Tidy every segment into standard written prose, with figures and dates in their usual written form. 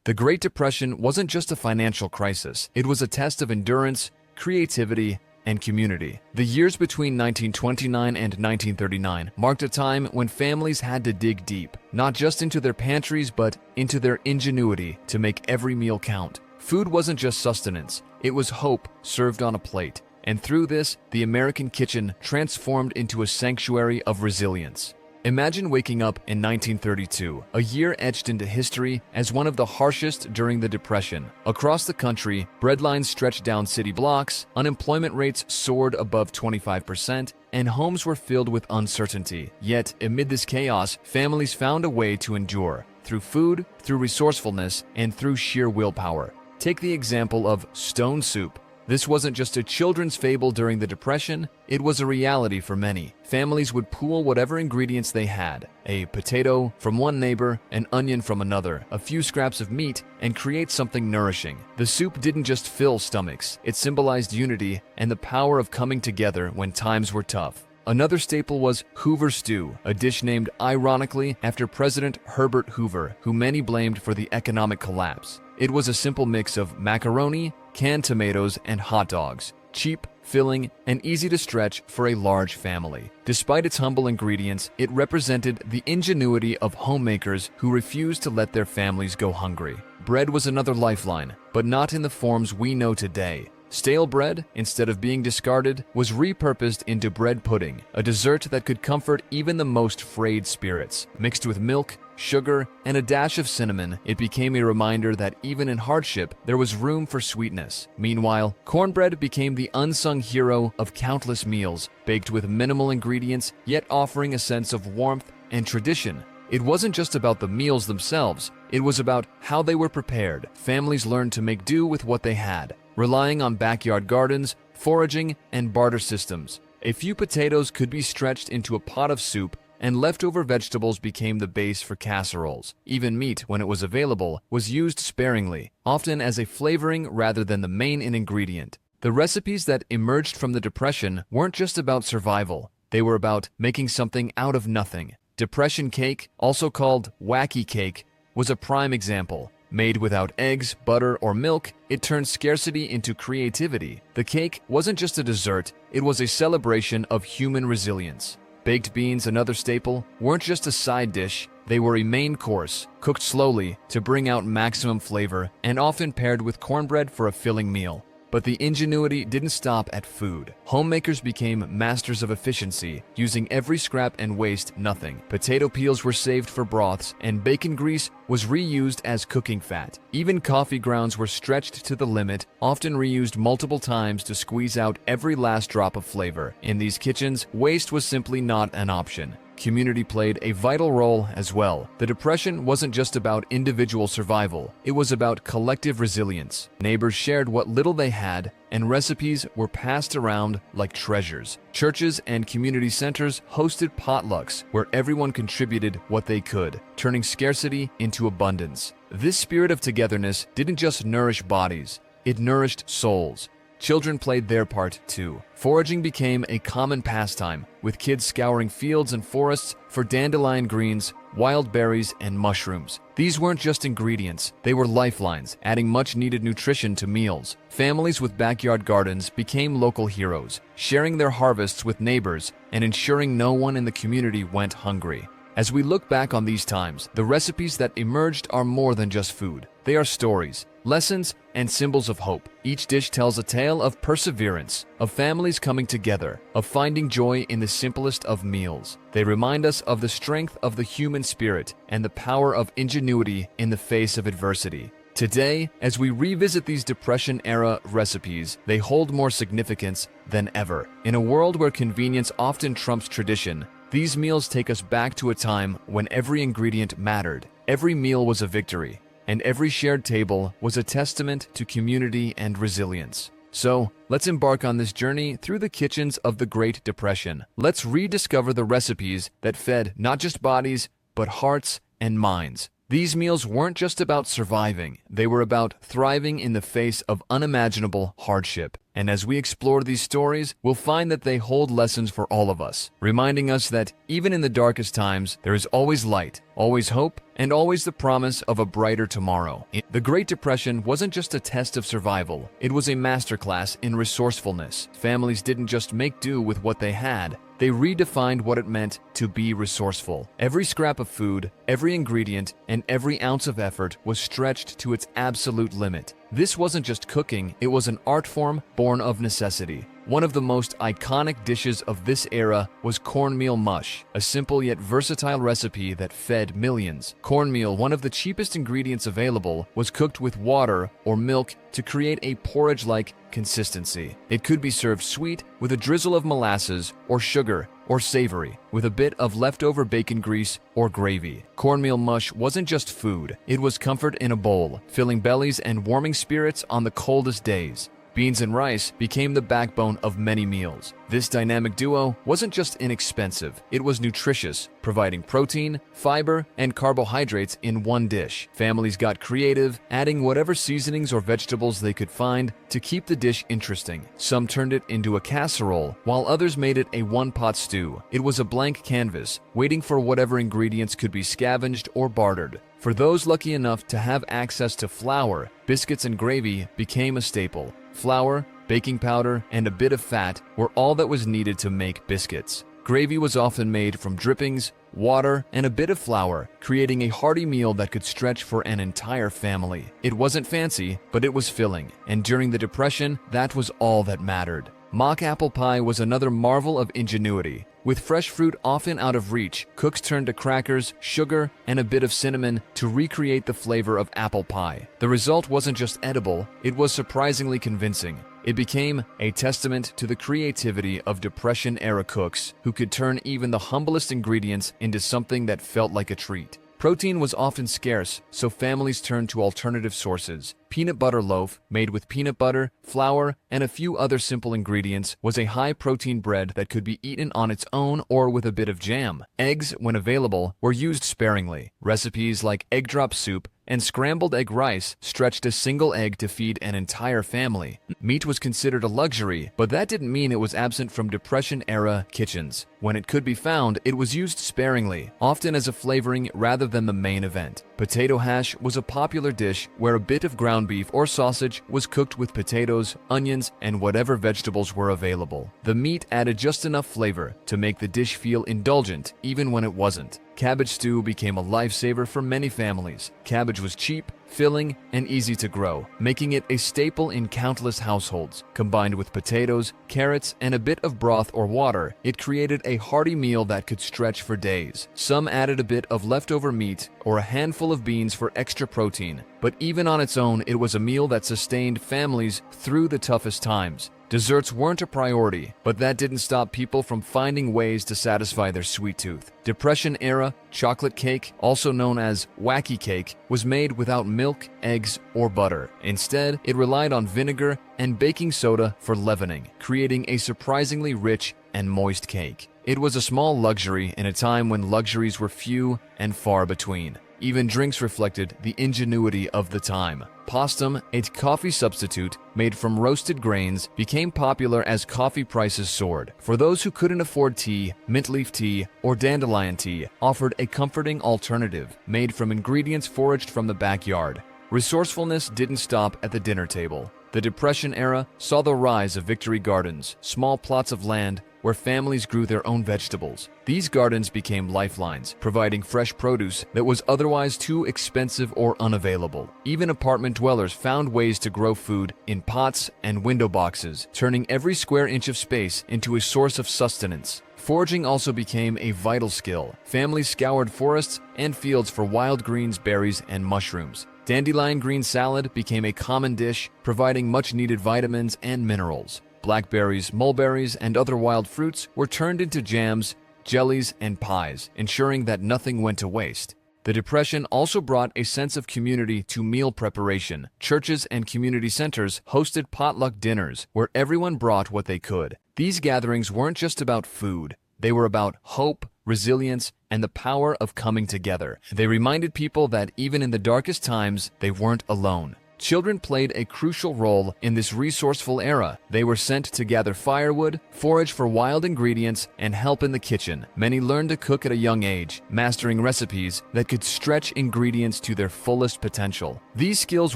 The Great Depression wasn't just a financial crisis, it was a test of endurance, creativity, and community. The years between 1929 and 1939 marked a time when families had to dig deep, not just into their pantries, but into their ingenuity to make every meal count. Food wasn't just sustenance, it was hope served on a plate. And through this, the American kitchen transformed into a sanctuary of resilience. Imagine waking up in 1932, a year etched into history as one of the harshest during the Depression. Across the country, bread lines stretched down city blocks, unemployment rates soared above 25%, and homes were filled with uncertainty. Yet, amid this chaos, families found a way to endure, through food, through resourcefulness, and through sheer willpower. Take the example of stone soup. This wasn't just a children's fable during the Depression, it was a reality for many. Families would pool whatever ingredients they had, a potato from one neighbor, an onion from another, a few scraps of meat, and create something nourishing. The soup didn't just fill stomachs, it symbolized unity and the power of coming together when times were tough. Another staple was Hoover stew, a dish named ironically after President Herbert Hoover, who many blamed for the economic collapse. It was a simple mix of macaroni, canned tomatoes, and hot dogs, cheap, filling, and easy to stretch for a large family. Despite its humble ingredients, it represented the ingenuity of homemakers who refused to let their families go hungry. Bread was another lifeline, but not in the forms we know today. Stale bread, instead of being discarded, was repurposed into bread pudding, a dessert that could comfort even the most frayed spirits. Mixed with milk, sugar, and a dash of cinnamon, it became a reminder that even in hardship, there was room for sweetness. Meanwhile, cornbread became the unsung hero of countless meals, baked with minimal ingredients, yet offering a sense of warmth and tradition. It wasn't just about the meals themselves, it was about how they were prepared. Families learned to make do with what they had, relying on backyard gardens, foraging, and barter systems. A few potatoes could be stretched into a pot of soup, and leftover vegetables became the base for casseroles. Even meat, when it was available, was used sparingly, often as a flavoring rather than the main ingredient. The recipes that emerged from the Depression weren't just about survival, they were about making something out of nothing. Depression cake, also called wacky cake, was a prime example. Made without eggs, butter, or milk, it turned scarcity into creativity. The cake wasn't just a dessert, it was a celebration of human resilience. Baked beans, another staple, weren't just a side dish, they were a main course, cooked slowly to bring out maximum flavor and often paired with cornbread for a filling meal. But the ingenuity didn't stop at food. Homemakers became masters of efficiency, using every scrap and waste nothing. Potato peels were saved for broths, and bacon grease was reused as cooking fat. Even coffee grounds were stretched to the limit, often reused multiple times to squeeze out every last drop of flavor. In these kitchens, waste was simply not an option. Community played a vital role as well. The Depression wasn't just about individual survival, it was about collective resilience. Neighbors shared what little they had, and recipes were passed around like treasures. Churches and community centers hosted potlucks where everyone contributed what they could, turning scarcity into abundance. This spirit of togetherness didn't just nourish bodies, it nourished souls. Children played their part too. Foraging became a common pastime, with kids scouring fields and forests for dandelion greens, wild berries, and mushrooms. These weren't just ingredients, they were lifelines, adding much-needed nutrition to meals. Families with backyard gardens became local heroes, sharing their harvests with neighbors and ensuring no one in the community went hungry. As we look back on these times, the recipes that emerged are more than just food. They are stories, lessons, and symbols of hope. Each dish tells a tale of perseverance, of families coming together, of finding joy in the simplest of meals. They remind us of the strength of the human spirit and the power of ingenuity in the face of adversity. Today, as we revisit these Depression-era recipes, they hold more significance than ever. In a world where convenience often trumps tradition, these meals take us back to a time when every ingredient mattered, every meal was a victory, and every shared table was a testament to community and resilience. So, let's embark on this journey through the kitchens of the Great Depression. Let's rediscover the recipes that fed not just bodies, but hearts and minds. These meals weren't just about surviving, they were about thriving in the face of unimaginable hardship. And as we explore these stories, we'll find that they hold lessons for all of us, reminding us that even in the darkest times, there is always light, always hope, and always the promise of a brighter tomorrow. The Great Depression wasn't just a test of survival, it was a masterclass in resourcefulness. Families didn't just make do with what they had, they redefined what it meant to be resourceful. Every scrap of food, every ingredient, and every ounce of effort was stretched to its absolute limit. This wasn't just cooking, it was an art form born of necessity. One of the most iconic dishes of this era was cornmeal mush, a simple yet versatile recipe that fed millions. Cornmeal, one of the cheapest ingredients available, was cooked with water or milk to create a porridge-like consistency. It could be served sweet with a drizzle of molasses or sugar, or savory with a bit of leftover bacon grease or gravy. Cornmeal mush wasn't just food, it was comfort in a bowl, filling bellies and warming spirits on the coldest days. Beans and rice became the backbone of many meals. This dynamic duo wasn't just inexpensive, it was nutritious, providing protein, fiber, and carbohydrates in one dish. Families got creative, adding whatever seasonings or vegetables they could find to keep the dish interesting. Some turned it into a casserole, while others made it a one-pot stew. It was a blank canvas, waiting for whatever ingredients could be scavenged or bartered. For those lucky enough to have access to flour, biscuits and gravy became a staple. Flour, baking powder, and a bit of fat were all that was needed to make biscuits. Gravy was often made from drippings, water, and a bit of flour, creating a hearty meal that could stretch for an entire family. It wasn't fancy, but it was filling, and during the Depression, that was all that mattered. Mock apple pie was another marvel of ingenuity. With fresh fruit often out of reach, cooks turned to crackers, sugar, and a bit of cinnamon to recreate the flavor of apple pie. The result wasn't just edible, it was surprisingly convincing. It became a testament to the creativity of Depression-era cooks who could turn even the humblest ingredients into something that felt like a treat. Protein was often scarce, so families turned to alternative sources. Peanut butter loaf, made with peanut butter, flour, and a few other simple ingredients, was a high-protein bread that could be eaten on its own or with a bit of jam. Eggs, when available, were used sparingly. Recipes like egg drop soup and scrambled egg rice stretched a single egg to feed an entire family. Meat was considered a luxury, but that didn't mean it was absent from Depression-era kitchens. When it could be found, it was used sparingly, often as a flavoring rather than the main event. Potato hash was a popular dish where a bit of ground beef or sausage was cooked with potatoes, onions, and whatever vegetables were available. The meat added just enough flavor to make the dish feel indulgent even when it wasn't. Cabbage stew became a lifesaver for many families. Cabbage was cheap, filling, and easy to grow, making it a staple in countless households. Combined with potatoes, carrots, and a bit of broth or water, it created a hearty meal that could stretch for days. Some added a bit of leftover meat or a handful of beans for extra protein, but even on its own, it was a meal that sustained families through the toughest times. Desserts weren't a priority, but that didn't stop people from finding ways to satisfy their sweet tooth. Depression-era chocolate cake, also known as wacky cake, was made without milk, eggs, or butter. Instead, it relied on vinegar and baking soda for leavening, creating a surprisingly rich and moist cake. It was a small luxury in a time when luxuries were few and far between. Even drinks reflected the ingenuity of the time. Postum, a coffee substitute made from roasted grains, became popular as coffee prices soared. For those who couldn't afford tea, mint leaf tea, or dandelion tea offered a comforting alternative made from ingredients foraged from the backyard. Resourcefulness didn't stop at the dinner table. The Depression era saw the rise of victory gardens, small plots of land where families grew their own vegetables. These gardens became lifelines, providing fresh produce that was otherwise too expensive or unavailable. Even apartment dwellers found ways to grow food in pots and window boxes, turning every square inch of space into a source of sustenance. Foraging also became a vital skill. Families scoured forests and fields for wild greens, berries, and mushrooms. Dandelion green salad became a common dish, providing much-needed vitamins and minerals. Blackberries, mulberries, and other wild fruits were turned into jams, jellies, and pies, ensuring that nothing went to waste. The Depression also brought a sense of community to meal preparation. Churches and community centers hosted potluck dinners where everyone brought what they could. These gatherings weren't just about food. They were about hope, resilience, and the power of coming together. They reminded people that even in the darkest times, they weren't alone. Children played a crucial role in this resourceful era. They were sent to gather firewood, forage for wild ingredients, and help in the kitchen. Many learned to cook at a young age, mastering recipes that could stretch ingredients to their fullest potential. These skills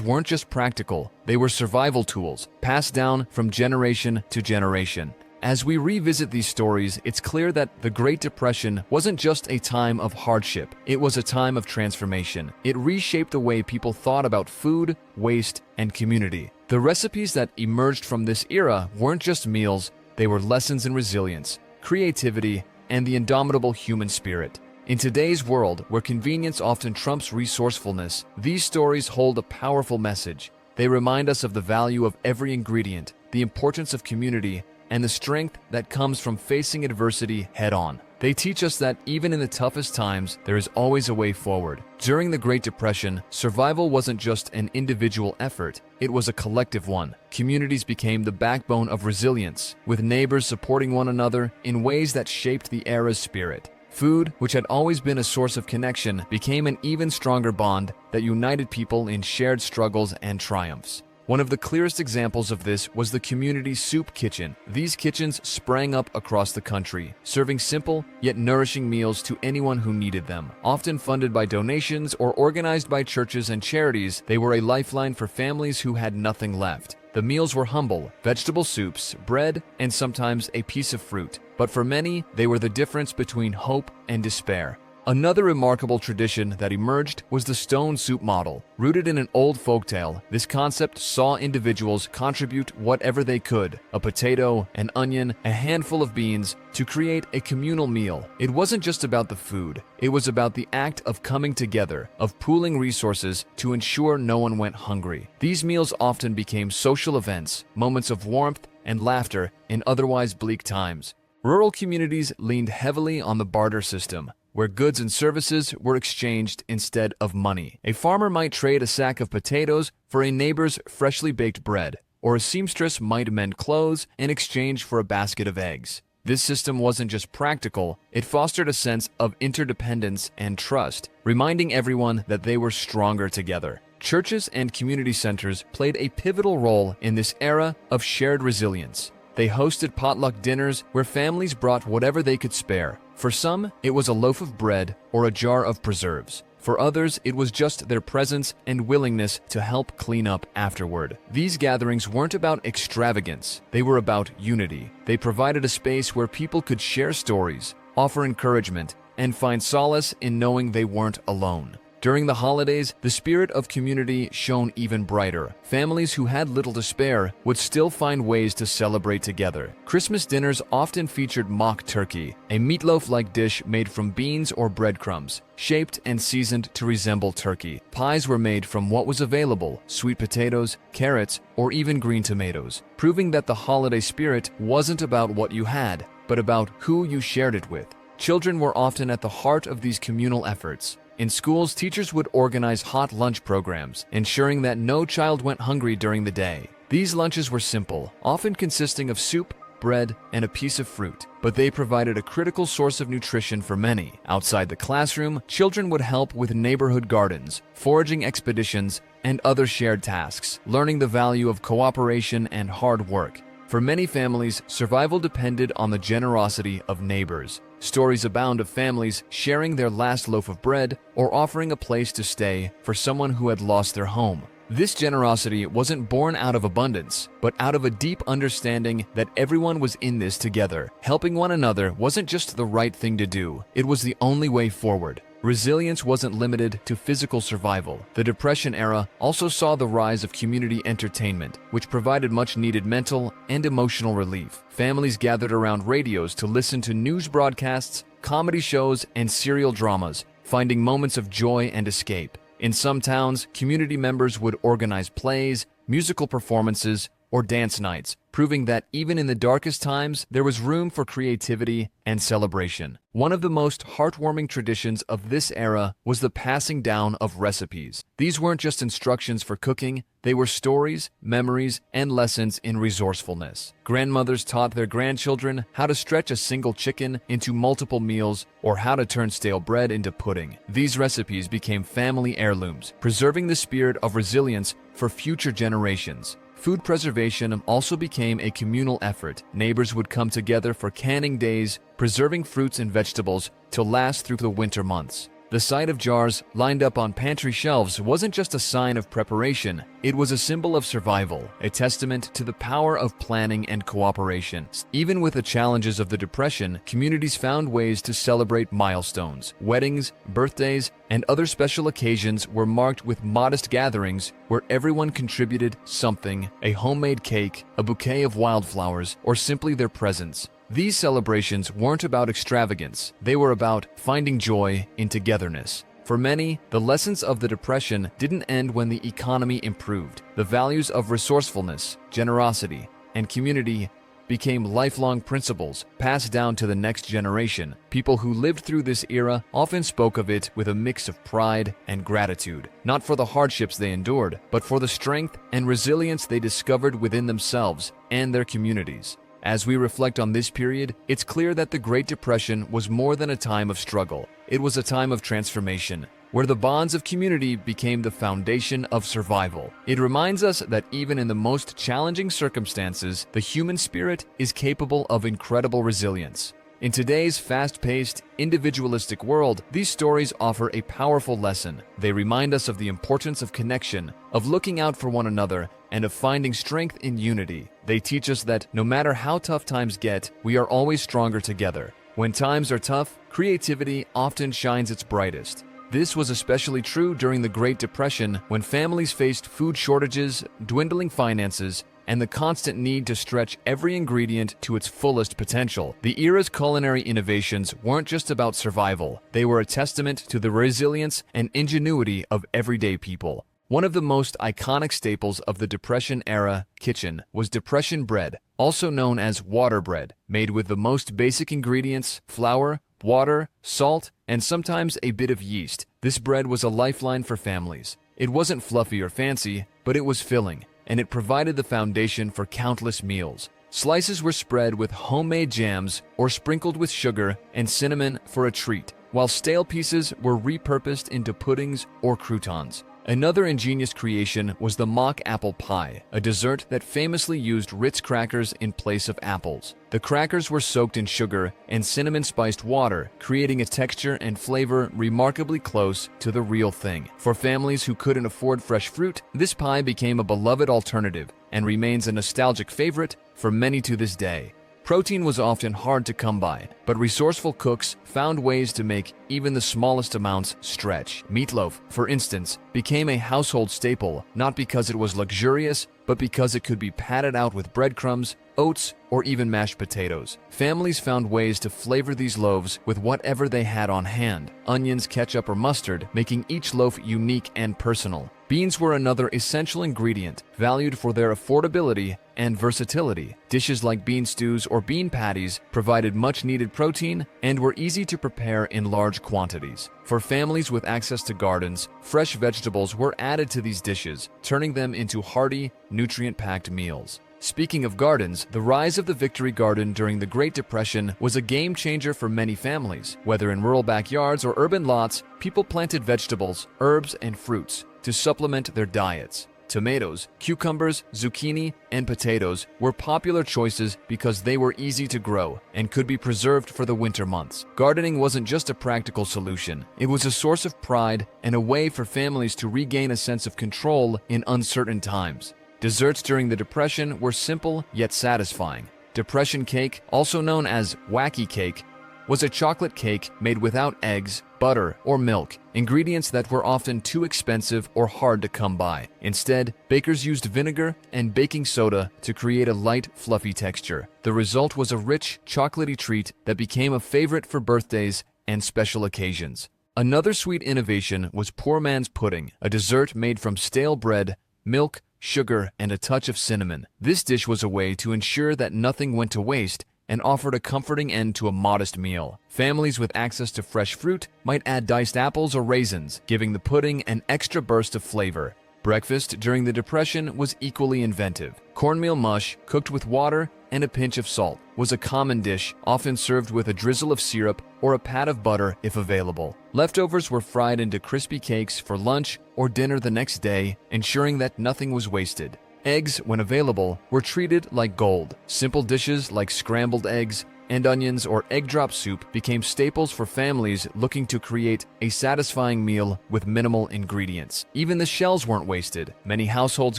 weren't just practical, they were survival tools, passed down from generation to generation. As we revisit these stories, it's clear that the Great Depression wasn't just a time of hardship, it was a time of transformation. It reshaped the way people thought about food, waste, and community. The recipes that emerged from this era weren't just meals, they were lessons in resilience, creativity, and the indomitable human spirit. In today's world, where convenience often trumps resourcefulness, these stories hold a powerful message. They remind us of the value of every ingredient, the importance of community, and the strength that comes from facing adversity head-on. They teach us that even in the toughest times, there is always a way forward. During the Great Depression, survival wasn't just an individual effort, it was a collective one. Communities became the backbone of resilience, with neighbors supporting one another in ways that shaped the era's spirit. Food, which had always been a source of connection, became an even stronger bond that united people in shared struggles and triumphs. One of the clearest examples of this was the community soup kitchen. These kitchens sprang up across the country, serving simple yet nourishing meals to anyone who needed them. Often funded by donations or organized by churches and charities, they were a lifeline for families who had nothing left. The meals were humble: vegetable soups, bread, and sometimes a piece of fruit. But for many, they were the difference between hope and despair. Another remarkable tradition that emerged was the stone soup model. Rooted in an old folktale, this concept saw individuals contribute whatever they could: a potato, an onion, a handful of beans, to create a communal meal. It wasn't just about the food, it was about the act of coming together, of pooling resources to ensure no one went hungry. These meals often became social events, moments of warmth and laughter in otherwise bleak times. Rural communities leaned heavily on the barter system, where goods and services were exchanged instead of money. A farmer might trade a sack of potatoes for a neighbor's freshly baked bread, or a seamstress might mend clothes in exchange for a basket of eggs. This system wasn't just practical, it fostered a sense of interdependence and trust, reminding everyone that they were stronger together. Churches and community centers played a pivotal role in this era of shared resilience. They hosted potluck dinners where families brought whatever they could spare. For some, it was a loaf of bread or a jar of preserves. For others, it was just their presence and willingness to help clean up afterward. These gatherings weren't about extravagance, they were about unity. They provided a space where people could share stories, offer encouragement, and find solace in knowing they weren't alone. During the holidays, the spirit of community shone even brighter. Families who had little to spare would still find ways to celebrate together. Christmas dinners often featured mock turkey, a meatloaf-like dish made from beans or breadcrumbs, shaped and seasoned to resemble turkey. Pies were made from what was available: sweet potatoes, carrots, or even green tomatoes, proving that the holiday spirit wasn't about what you had, but about who you shared it with. Children were often at the heart of these communal efforts. In schools, teachers would organize hot lunch programs, ensuring that no child went hungry during the day. These lunches were simple, often consisting of soup, bread, and a piece of fruit, but they provided a critical source of nutrition for many. Outside the classroom, children would help with neighborhood gardens, foraging expeditions, and other shared tasks, learning the value of cooperation and hard work. For many families, survival depended on the generosity of neighbors. Stories abound of families sharing their last loaf of bread or offering a place to stay for someone who had lost their home. This generosity wasn't born out of abundance, but out of a deep understanding that everyone was in this together. Helping one another wasn't just the right thing to do, it was the only way forward. Resilience wasn't limited to physical survival. The Depression era also saw the rise of community entertainment, which provided much-needed mental and emotional relief. Families gathered around radios to listen to news broadcasts, comedy shows, and serial dramas, finding moments of joy and escape. In some towns, community members would organize plays, musical performances, or dance nights, proving that even in the darkest times, there was room for creativity and celebration. One of the most heartwarming traditions of this era was the passing down of recipes. These weren't just instructions for cooking, they were stories, memories, and lessons in resourcefulness. Grandmothers taught their grandchildren how to stretch a single chicken into multiple meals or how to turn stale bread into pudding. These recipes became family heirlooms, preserving the spirit of resilience for future generations. Food preservation also became a communal effort. Neighbors would come together for canning days, preserving fruits and vegetables to last through the winter months. The sight of jars lined up on pantry shelves wasn't just a sign of preparation, it was a symbol of survival, a testament to the power of planning and cooperation. Even with the challenges of the Depression, communities found ways to celebrate milestones. Weddings, birthdays, and other special occasions were marked with modest gatherings where everyone contributed something: a homemade cake, a bouquet of wildflowers, or simply their presence. These celebrations weren't about extravagance, they were about finding joy in togetherness. For many, the lessons of the Depression didn't end when the economy improved. The values of resourcefulness, generosity, and community became lifelong principles passed down to the next generation. People who lived through this era often spoke of it with a mix of pride and gratitude, not for the hardships they endured, but for the strength and resilience they discovered within themselves and their communities. As we reflect on this period, it's clear that the Great Depression was more than a time of struggle. It was a time of transformation, where the bonds of community became the foundation of survival. It reminds us that even in the most challenging circumstances, the human spirit is capable of incredible resilience. In today's fast-paced, individualistic world, these stories offer a powerful lesson. They remind us of the importance of connection, of looking out for one another, and of finding strength in unity. They teach us that no matter how tough times get, we are always stronger together. When times are tough, creativity often shines its brightest. This was especially true during the Great Depression, when families faced food shortages, dwindling finances, and the constant need to stretch every ingredient to its fullest potential. The era's culinary innovations weren't just about survival, they were a testament to the resilience and ingenuity of everyday people. One of the most iconic staples of the Depression-era kitchen was Depression bread, also known as water bread, made with the most basic ingredients: flour, water, salt, and sometimes a bit of yeast. This bread was a lifeline for families. It wasn't fluffy or fancy, but it was filling, and it provided the foundation for countless meals. Slices were spread with homemade jams or sprinkled with sugar and cinnamon for a treat, while stale pieces were repurposed into puddings or croutons. Another ingenious creation was the mock apple pie, a dessert that famously used Ritz crackers in place of apples. The crackers were soaked in sugar and cinnamon-spiced water, creating a texture and flavor remarkably close to the real thing. For families who couldn't afford fresh fruit, this pie became a beloved alternative and remains a nostalgic favorite for many to this day. Protein was often hard to come by, but resourceful cooks found ways to make even the smallest amounts stretch. Meatloaf, for instance, became a household staple, not because it was luxurious, but because it could be patted out with breadcrumbs, oats, or even mashed potatoes. Families found ways to flavor these loaves with whatever they had on hand: onions, ketchup, or mustard, making each loaf unique and personal. Beans were another essential ingredient, valued for their affordability and versatility. Dishes like bean stews or bean patties provided much-needed protein and were easy to prepare in large quantities. For families with access to gardens, fresh vegetables were added to these dishes, turning them into hearty, nutrient-packed meals. Speaking of gardens, the rise of the Victory Garden during the Great Depression was a game-changer for many families. Whether in rural backyards or urban lots, people planted vegetables, herbs, and fruits to supplement their diets. Tomatoes, cucumbers, zucchini, and potatoes were popular choices because they were easy to grow and could be preserved for the winter months. Gardening wasn't just a practical solution, it was a source of pride and a way for families to regain a sense of control in uncertain times. Desserts during the Depression were simple yet satisfying. Depression cake, also known as wacky cake, was a chocolate cake made without eggs, butter, or milk, ingredients that were often too expensive or hard to come by. Instead, bakers used vinegar and baking soda to create a light, fluffy texture. The result was a rich, chocolatey treat that became a favorite for birthdays and special occasions. Another sweet innovation was poor man's pudding, a dessert made from stale bread, milk, sugar, and a touch of cinnamon. This dish was a way to ensure that nothing went to waste and offered a comforting end to a modest meal. Families with access to fresh fruit might add diced apples or raisins, giving the pudding an extra burst of flavor. Breakfast during the Depression was equally inventive. Cornmeal mush, cooked with water and a pinch of salt, was a common dish, often served with a drizzle of syrup or a pat of butter if available. Leftovers were fried into crispy cakes for lunch or dinner the next day, ensuring that nothing was wasted. Eggs, when available, were treated like gold. Simple dishes like scrambled eggs and onions or egg drop soup became staples for families looking to create a satisfying meal with minimal ingredients. Even the shells weren't wasted. Many households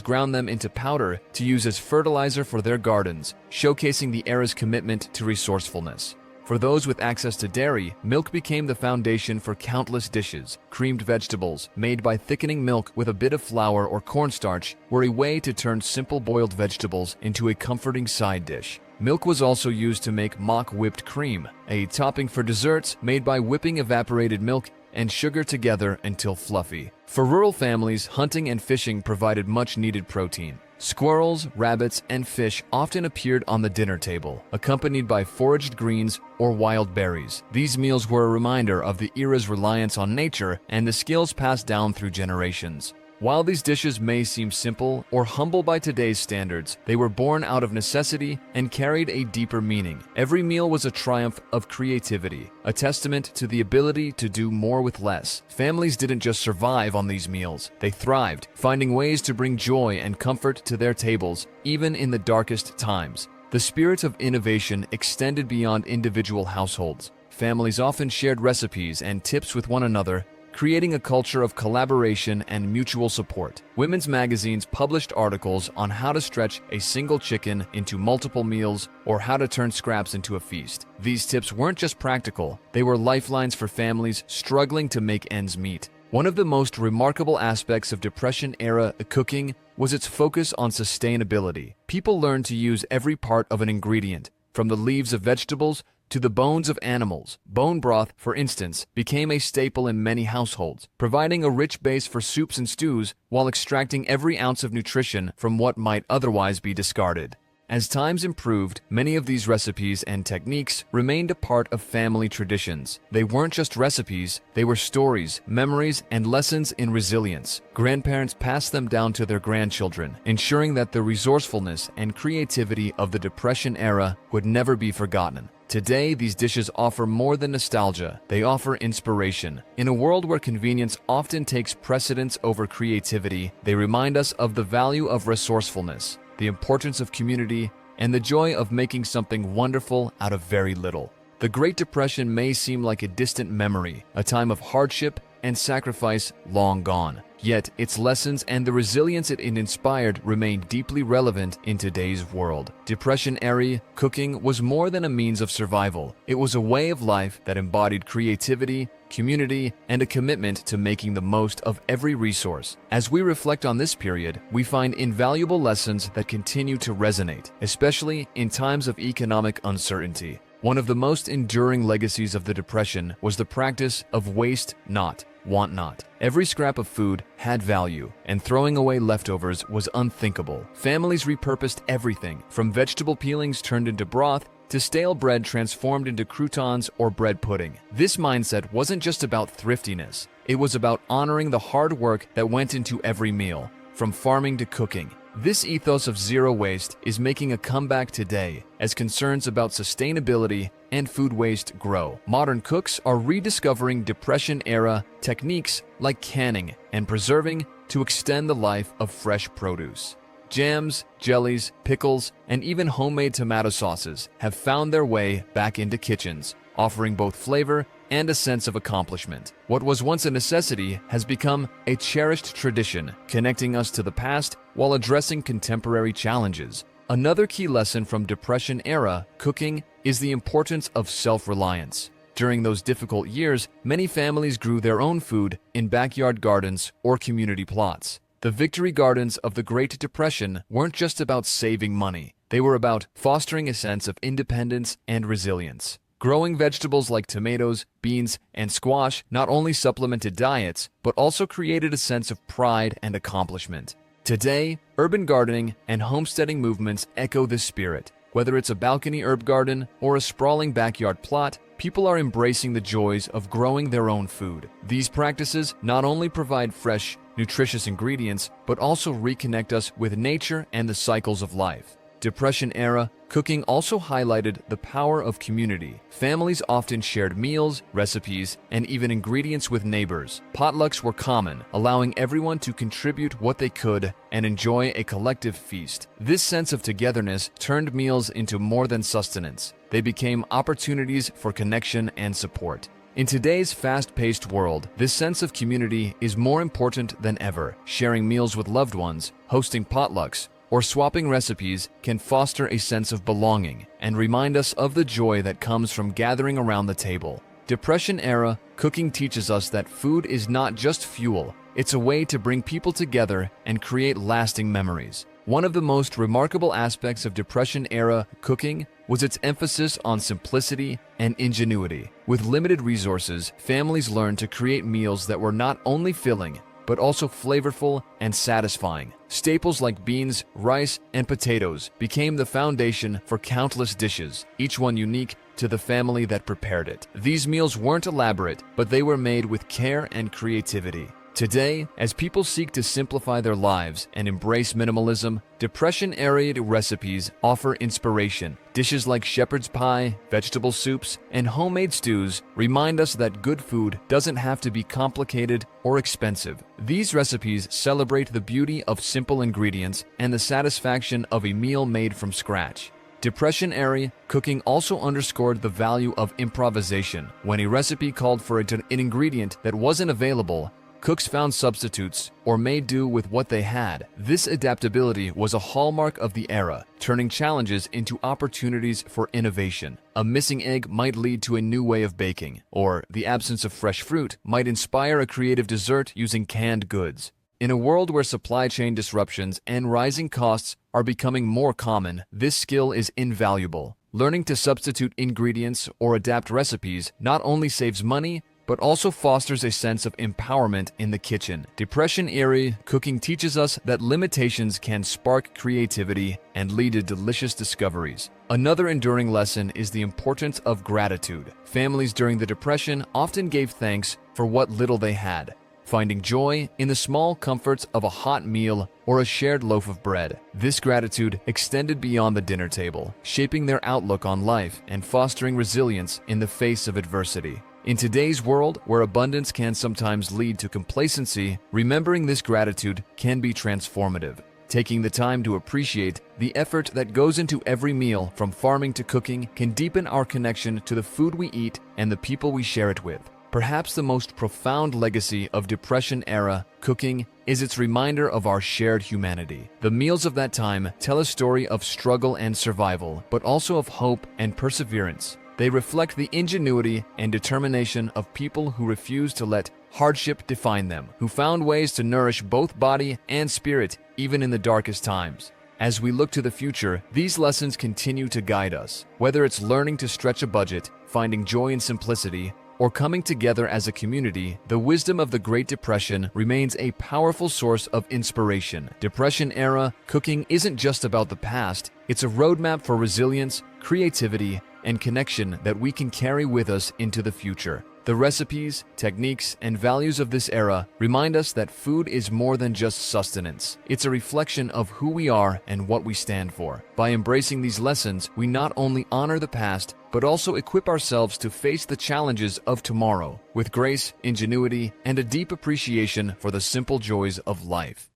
ground them into powder to use as fertilizer for their gardens, showcasing the era's commitment to resourcefulness. For those with access to dairy, milk became the foundation for countless dishes. Creamed vegetables, made by thickening milk with a bit of flour or cornstarch, were a way to turn simple boiled vegetables into a comforting side dish. Milk was also used to make mock whipped cream, a topping for desserts made by whipping evaporated milk and sugar together until fluffy. For rural families, hunting and fishing provided much-needed protein. Squirrels, rabbits, and fish often appeared on the dinner table, accompanied by foraged greens or wild berries. These meals were a reminder of the era's reliance on nature and the skills passed down through generations. While these dishes may seem simple or humble by today's standards, they were born out of necessity and carried a deeper meaning. Every meal was a triumph of creativity, a testament to the ability to do more with less. Families didn't just survive on these meals, they thrived, finding ways to bring joy and comfort to their tables, even in the darkest times. The spirit of innovation extended beyond individual households. Families often shared recipes and tips with one another, creating a culture of collaboration and mutual support. Women's magazines published articles on how to stretch a single chicken into multiple meals or how to turn scraps into a feast. These tips weren't just practical, they were lifelines for families struggling to make ends meet. One of the most remarkable aspects of Depression-era cooking was its focus on sustainability. People learned to use every part of an ingredient, from the leaves of vegetables to the bones of animals. Bone broth, for instance, became a staple in many households, providing a rich base for soups and stews while extracting every ounce of nutrition from what might otherwise be discarded. As times improved, many of these recipes and techniques remained a part of family traditions. They weren't just recipes, they were stories, memories, and lessons in resilience. Grandparents passed them down to their grandchildren, ensuring that the resourcefulness and creativity of the Depression era would never be forgotten. Today, these dishes offer more than nostalgia, they offer inspiration. In a world where convenience often takes precedence over creativity, they remind us of the value of resourcefulness, the importance of community, and the joy of making something wonderful out of very little. The Great Depression may seem like a distant memory, a time of hardship and sacrifice long gone. Yet, its lessons and the resilience it inspired remain deeply relevant in today's world. Depression-era cooking was more than a means of survival. It was a way of life that embodied creativity, community, and a commitment to making the most of every resource. As we reflect on this period, we find invaluable lessons that continue to resonate, especially in times of economic uncertainty. One of the most enduring legacies of the Depression was the practice of waste not, want not. Every scrap of food had value, and throwing away leftovers was unthinkable. Families repurposed everything, from vegetable peelings turned into broth to stale bread transformed into croutons or bread pudding. This mindset wasn't just about thriftiness. It was about honoring the hard work that went into every meal, from farming to cooking. This ethos of zero waste is making a comeback today as concerns about sustainability and food waste grow. Modern cooks are rediscovering Depression-era techniques like canning and preserving to extend the life of fresh produce. Jams, jellies, pickles, and even homemade tomato sauces have found their way back into kitchens, offering both flavor and a sense of accomplishment. What was once a necessity has become a cherished tradition, connecting us to the past while addressing contemporary challenges. Another key lesson from Depression-era cooking is the importance of self-reliance. During those difficult years, many families grew their own food in backyard gardens or community plots. The victory gardens of the Great Depression weren't just about saving money. They were about fostering a sense of independence and resilience. Growing vegetables like tomatoes, beans, and squash not only supplemented diets, but also created a sense of pride and accomplishment. Today, urban gardening and homesteading movements echo this spirit. Whether it's a balcony herb garden or a sprawling backyard plot, people are embracing the joys of growing their own food. These practices not only provide fresh, nutritious ingredients, but also reconnect us with nature and the cycles of life. Depression-era cooking also highlighted the power of community. Families often shared meals, recipes, and even ingredients with neighbors. Potlucks were common, allowing everyone to contribute what they could and enjoy a collective feast. This sense of togetherness turned meals into more than sustenance. They became opportunities for connection and support. In today's fast-paced world, this sense of community is more important than ever. Sharing meals with loved ones, hosting potlucks, or swapping recipes can foster a sense of belonging and remind us of the joy that comes from gathering around the table. Depression-era cooking teaches us that food is not just fuel, it's a way to bring people together and create lasting memories. One of the most remarkable aspects of Depression-era cooking was its emphasis on simplicity and ingenuity. With limited resources, families learned to create meals that were not only filling, but also flavorful and satisfying. Staples like beans, rice, and potatoes became the foundation for countless dishes, each one unique to the family that prepared it. These meals weren't elaborate, but they were made with care and creativity. Today, as people seek to simplify their lives and embrace minimalism, Depression-era recipes offer inspiration. Dishes like shepherd's pie, vegetable soups, and homemade stews remind us that good food doesn't have to be complicated or expensive. These recipes celebrate the beauty of simple ingredients and the satisfaction of a meal made from scratch. Depression-era cooking also underscored the value of improvisation. When a recipe called for an ingredient that wasn't available, cooks found substitutes or made do with what they had. This adaptability was a hallmark of the era, turning challenges into opportunities for innovation. A missing egg might lead to a new way of baking, or the absence of fresh fruit might inspire a creative dessert using canned goods. In a world where supply chain disruptions and rising costs are becoming more common, this skill is invaluable. Learning to substitute ingredients or adapt recipes not only saves money, but also fosters a sense of empowerment in the kitchen. Depression-era cooking teaches us that limitations can spark creativity and lead to delicious discoveries. Another enduring lesson is the importance of gratitude. Families during the Depression often gave thanks for what little they had, finding joy in the small comforts of a hot meal or a shared loaf of bread. This gratitude extended beyond the dinner table, shaping their outlook on life and fostering resilience in the face of adversity. In today's world, where abundance can sometimes lead to complacency, remembering this gratitude can be transformative. Taking the time to appreciate the effort that goes into every meal, from farming to cooking, can deepen our connection to the food we eat and the people we share it with. Perhaps the most profound legacy of Depression-era cooking is its reminder of our shared humanity. The meals of that time tell a story of struggle and survival, but also of hope and perseverance. They reflect the ingenuity and determination of people who refused to let hardship define them, who found ways to nourish both body and spirit even in the darkest times. As we look to the future, these lessons continue to guide us. Whether it's learning to stretch a budget, finding joy in simplicity, or coming together as a community, the wisdom of the Great Depression remains a powerful source of inspiration. Depression-era cooking isn't just about the past, it's a roadmap for resilience, creativity, and connection that we can carry with us into the future. The recipes, techniques, and values of this era remind us that food is more than just sustenance. It's a reflection of who we are and what we stand for. By embracing these lessons, we not only honor the past, but also equip ourselves to face the challenges of tomorrow with grace, ingenuity, and a deep appreciation for the simple joys of life.